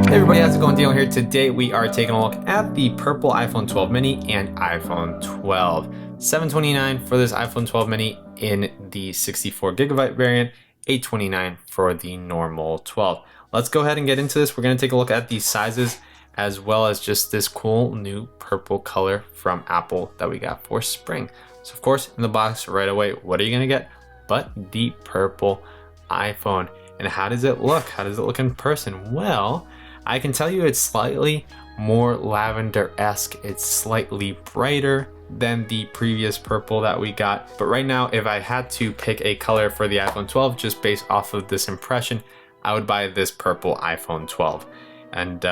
Hey everybody, how's it going? Daniel here. Today we are taking a look at the purple iPhone 12 mini and iPhone 12. $729 for this iPhone 12 mini in the 64 gigabyte variant, $829 for the normal 12. Let's go ahead and get into this. We're going to take a look at the sizes as well as just this cool new purple color from Apple that we got for spring. So of course, in the box right away, what are you going to get but the purple iPhone? And how does it look? How does it look in person? Well, I can tell you it's slightly more lavender-esque. It's slightly brighter than the previous purple that we got. But right now, if I had to pick a color for the iPhone 12, just based off of this impression, I would buy this purple iPhone 12. And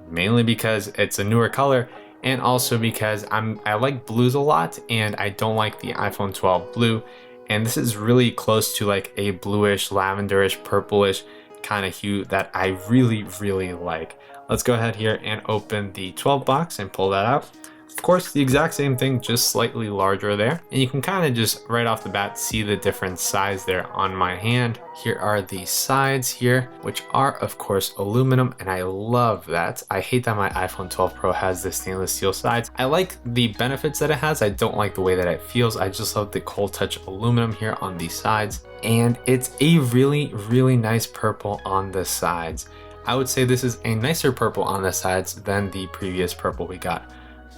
mainly because it's a newer color, and also because I like blues a lot, and I don't like the iPhone 12 blue. And this is really close to like a bluish, lavenderish, purplish kind of hue that I really like. Let's go ahead here and open the 12 box and pull that out. Of course, the exact same thing, just slightly larger there. And you can kind of just right off the bat see the different size there on my hand. Here are the sides here, which are of course aluminum, and I love that. I hate that my iPhone 12 Pro has the stainless steel sides. I like the benefits that it has. I don't like the way that it feels. I just love the cold touch aluminum here on the sides. And it's a really nice purple on the sides. I would say this is a nicer purple on the sides than the previous purple we got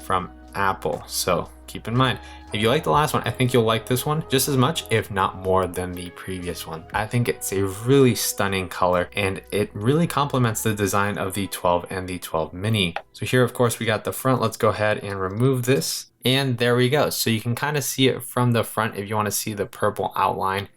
from Apple. So keep in mind, if you like the last one, I think you'll like this one just as much, if not more, than the previous one. I think it's a really stunning color, and it really complements the design of the 12 and the 12 mini. So here, of course, we got the front. Let's go ahead and remove this. And there we go. So you can kind of see it from the front if you want to see the purple outline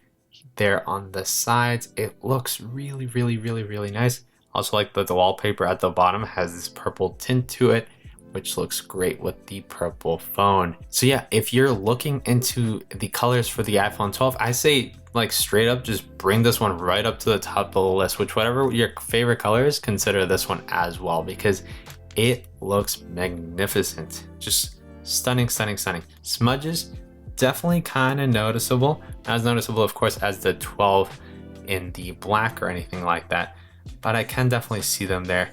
there on the sides. It looks really nice. Also, like the wallpaper at the bottom has this purple tint to it, which looks great with the purple phone. So yeah, if you're looking into the colors for the iPhone 12, I say like straight up, just bring this one right up to the top of the list, which whatever your favorite color is, consider this one as well, because it looks magnificent. Just stunning. Smudges, definitely kind of noticeable. Not as noticeable, of course, as the 12 in the black or anything like that, but I can definitely see them there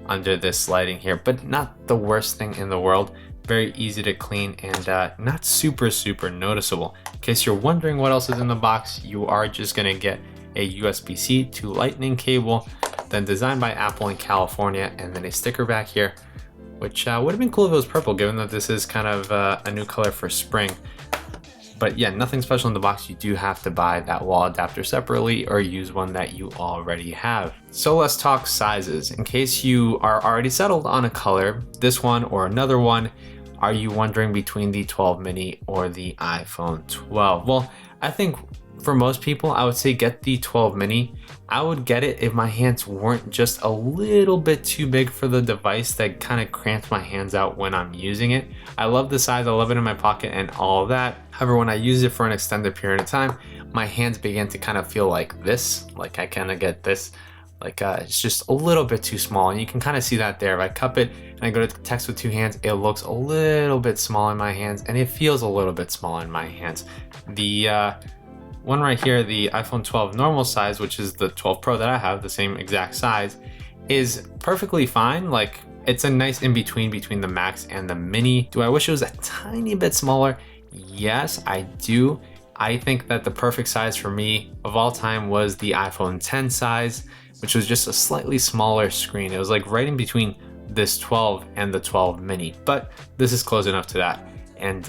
under this lighting here, but not the worst thing in the world. Very easy to clean, and not super noticeable. In case you're wondering what else is in the box, you are just gonna get a USB-C to lightning cable, then designed by Apple in California, and then a sticker back here, which would have been cool if it was purple, given that this is kind of a new color for spring. But yeah, nothing special in the box. You do have to buy that wall adapter separately or use one that you already have. So let's talk sizes. In case you are already settled on a color, this one or another one, are you wondering between the 12 mini or the iPhone 12? Well, I think for most people, I would say get the 12 mini. I would get it if my hands weren't just a little bit too big for the device that kind of cramps my hands out when I'm using it. I love the size, I love it in my pocket and all of that. However, when I use it for an extended period of time, my hands begin to kind of feel like this, like I kind of get this, like it's just a little bit too small. And you can kind of see that there. If I cup it and I go to text with two hands, it looks a little bit small in my hands, and it feels a little bit small in my hands. The one right here, the iPhone 12 normal size, which is the 12 Pro that I have, the same exact size, is perfectly fine. Like, it's a nice in between the Max and the Mini. Do I wish it was a tiny bit smaller? Yes, I do. I think that the perfect size for me of all time was the iPhone 10 size, which was just a slightly smaller screen. It was like right in between this 12 and the 12 mini, but this is close enough to that. And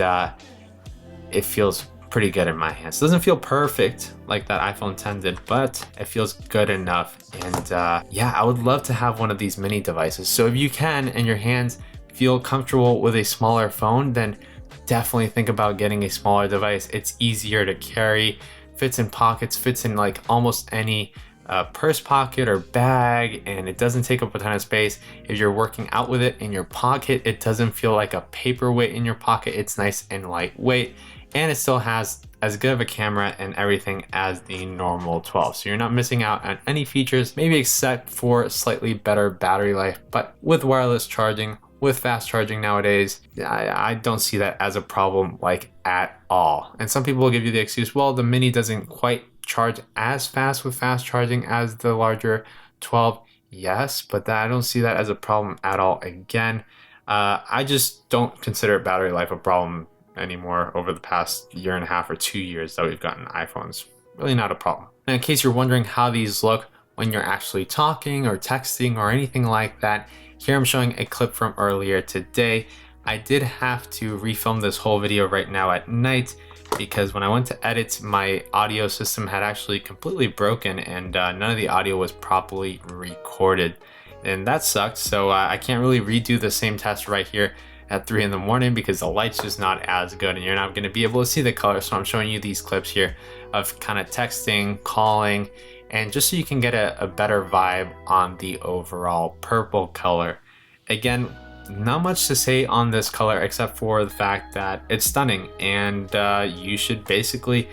it feels pretty good in my hands. It doesn't feel perfect like that iPhone 10 did, but it feels good enough. And yeah, I would love to have one of these mini devices. So if you can and your hands feel comfortable with a smaller phone, then definitely think about getting a smaller device. It's easier to carry, fits in pockets, fits in like almost any purse pocket or bag, and it doesn't take up a ton of space. If you're working out with it in your pocket, it doesn't feel like a paperweight in your pocket. It's nice and lightweight, and it still has as good of a camera and everything as the normal 12. So you're not missing out on any features, maybe except for slightly better battery life. But with wireless charging, with fast charging nowadays, I don't see that as a problem like at all. And some people will give you the excuse, well, the Mini doesn't quite charge as fast with fast charging as the larger 12. Yes, but I don't see that as a problem at all. Again, I just don't consider battery life a problem anymore over the past year and a half or 2 years that we've gotten iPhones. Really not a problem. And in case you're wondering how these look when you're actually talking or texting or anything like that, here I'm showing a clip from earlier today. I did have to refilm this whole video right now at night because when I went to edit, my audio system had actually completely broken and none of the audio was properly recorded. And that sucked, so I can't really redo the same test right here at 3 in the morning because the light's just not as good and you're not going to be able to see the color. So I'm showing you these clips here of kind of texting, calling, and just so you can get a better vibe on the overall purple color. Again, not much to say on this color except for the fact that it's stunning and you should basically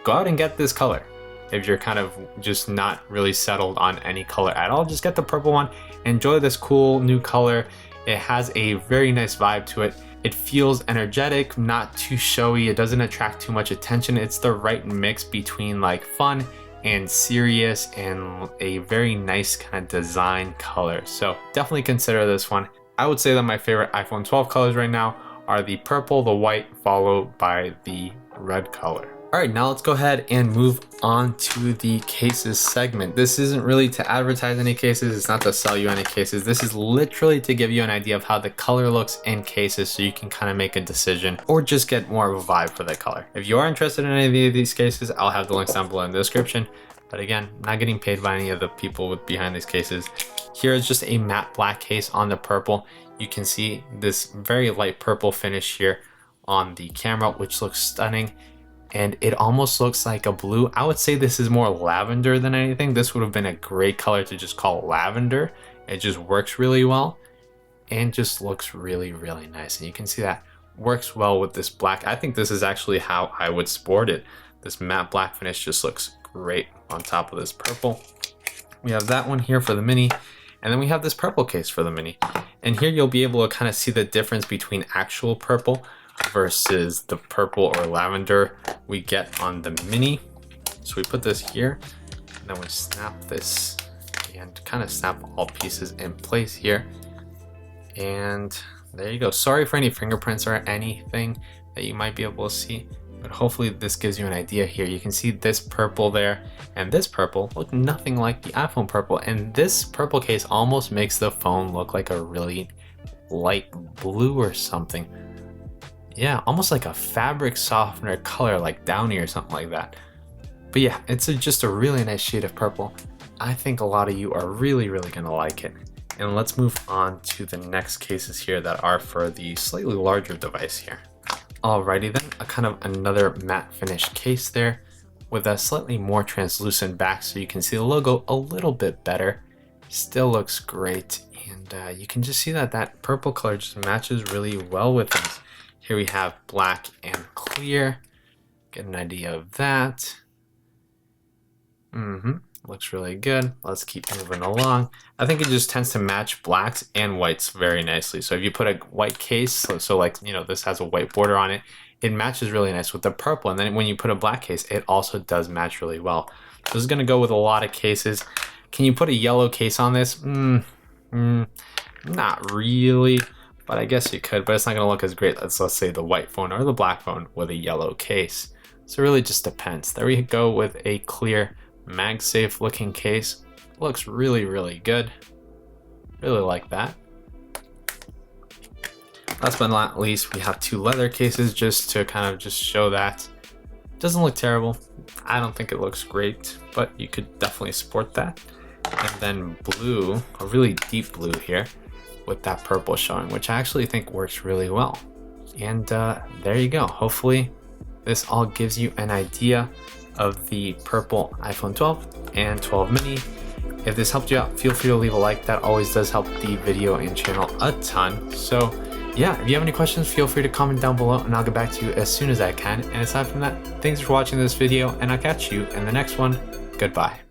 go out and get this color. If you're kind of just not really settled on any color at all, just get the purple one. Enjoy this cool new color. It has a very nice vibe to it. It feels energetic, not too showy. It doesn't attract too much attention. It's the right mix between like fun and serious and a very nice kind of design color. So definitely consider this one. I would say that my favorite iPhone 12 colors right now are the purple, the white, followed by the red color. All right, now let's go ahead and move on to the cases segment. This isn't really to advertise any cases. It's not to sell you any cases. This is literally to give you an idea of how the color looks in cases so you can kind of make a decision or just get more of a vibe for the color. If you are interested in any of these cases, I'll have the links down below in the description. But again, not getting paid by any of the people behind these cases. Here is just a matte black case on the purple. You can see this very light purple finish here on the camera, which looks stunning. And it almost looks like a blue. I would say this is more lavender than anything. This would have been a great color to just call lavender. It just works really well and just looks really, really nice. And you can see that works well with this black. I think this is actually how I would sport it. This matte black finish just looks great on top of this purple. We have that one here for the mini. And then we have this purple case for the mini. And here you'll be able to kind of see the difference between actual purple versus the purple or lavender we get on the mini. So we put this here and then we snap this and kind of snap all pieces in place here. And there you go. Sorry for any fingerprints or anything that you might be able to see, but hopefully this gives you an idea here. You can see this purple there and this purple look nothing like the iPhone purple. And this purple case almost makes the phone look like a really light blue or something. Yeah, almost like a fabric softener color like Downy or something like that. But yeah, it's just a really nice shade of purple. I think a lot of you are really, really gonna like it. And let's move on to the next cases here that are for the slightly larger device here. Alrighty then, a kind of another matte finish case there with a slightly more translucent back so you can see the logo a little bit better. Still looks great, and you can just see that that purple color just matches really well with things. Here we have black and clear. Get an idea of that. Looks really good. Let's keep moving along. I think it just tends to match blacks and whites very nicely. So if you put a white case, so like, you know, this has a white border on it, it matches really nice with the purple. And then when you put a black case, it also does match really well. So this is gonna go with a lot of cases. Can you put a yellow case on this? Not really. But I guess you could, but it's not gonna look as great as, let's say, the white phone or the black phone with a yellow case. So it really just depends. There we go with a clear MagSafe looking case. Looks really, really good. Really like that. Last but not least, we have two leather cases just to kind of just show that. Doesn't look terrible. I don't think it looks great, but you could definitely sport that. And then blue, a really deep blue here, with that purple showing, which I actually think works really well. And there you go. Hopefully this all gives you an idea of the purple iPhone 12 and 12 mini. If this helped you out, feel free to leave a like. That always does help the video and channel a ton. So yeah, if you have any questions, feel free to comment down below and I'll get back to you as soon as I can. And aside from that, thanks for watching this video and I'll catch you in the next one. Goodbye.